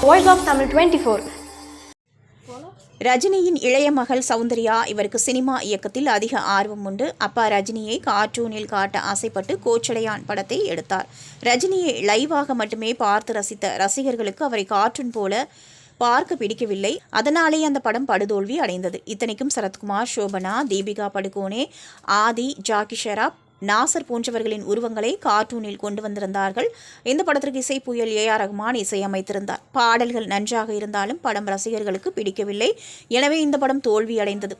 Voice of Tamil 24. ரஜினியின் இளைய மகள் சௌந்தர்யா இவருக்கு சினிமா இயக்கத்தில் அதிக ஆர்வம் உண்டு. அப்பா ரஜினியை கார்ட்டூனில் காட்ட ஆசைப்பட்டு கோச்சடையான் படத்தை எடுத்தார். ரஜினியை லைவாக மட்டுமே பார்த்து ரசித்த ரசிகர்களுக்கு அவரை கார்ட்டூன் போல பார்க்க பிடிக்கவில்லை. அதனாலே அந்த படம் படுதோல்வி அடைந்தது. இத்தனைக்கும் சரத்குமார், சோபனா, தீபிகா படுகோனே, ஆதி, ஜாக்கி ஷெராப், நாசர் போன்றவர்களின் உருவங்களை கார்ட்டூனில் கொண்டு வந்திருந்தார்கள். இந்த படத்திற்கு இசை புயல் AR ரஹ்மான் இசையமைத்திருந்தார். பாடல்கள் நன்றாக இருந்தாலும் படம் ரசிகர்களுக்கு பிடிக்கவில்லை. எனவே இந்த படம் தோல்வி அடைந்தது.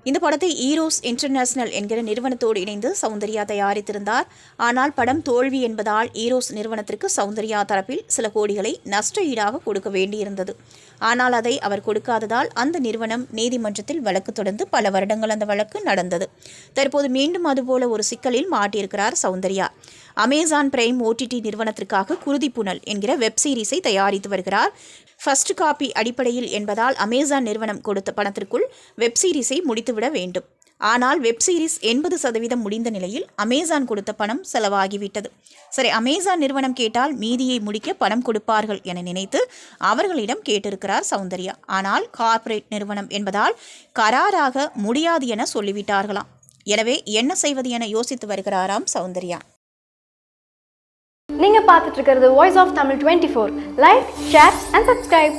இந்த படத்தை ஈரோஸ் இன்டர்நேஷனல் என்கிற நிறுவனத்தோடு இணைந்து சௌந்தர்யா தயாரித்திருந்தார். ஆனால் படம் தோல்வி என்பதால் ஈரோஸ் நிறுவனத்திற்கு சௌந்தர்யா தரப்பில் சில கோடிகளை நஷ்ட ஈடாக கொடுக்க வேண்டியிருந்தது. ஆனால் அதை அவர் கொடுக்காததால் அந்த நிறுவனம் நீதிமன்றத்தில் வழக்கு தொடர்ந்து பல வருடங்கள் அந்த வழக்கு நடந்தது. தற்போது மீண்டும் அதுபோல ஒரு சிக்கலில் மாட்டியிருக்கிறார் சௌந்தர்யா. அமேசான் பிரைம் OTT நிறுவனத்திற்காக குருதிப்புனல் என்கிற வெப் சீரிஸை தயாரித்து வருகிறார். ஃபர்ஸ்ட் காப்பி அடிப்படையில் என்பதால் அமேசான் நிறுவனம் கொடுத்த பணத்திற்குள் வெப் சீரிஸை முடித்துவிட வேண்டும். ஆனால் வெப் சீரிஸ் 80% முடிந்த நிலையில் அமேசான் கொடுத்த பணம் செலவாகிவிட்டது. சரி, அமேசான் நிறுவனம் கேட்டால் மீதியை முடிக்க பணம் கொடுப்பார்கள் என நினைத்து அவர்களிடம் கேட்டிருக்கிறார் சௌந்தர்யா. ஆனால் கார்ப்பரேட் நிறுவனம் என்பதால் கராராக முடியாது என சொல்லிவிட்டார்களாம். எனவே என்ன செய்வது என யோசித்து வருகிறாராம் சௌந்தர்யா. நீங்க பார்த்துட்டு இருக்கிறது Voice of Tamil 24. Like, share and subscribe.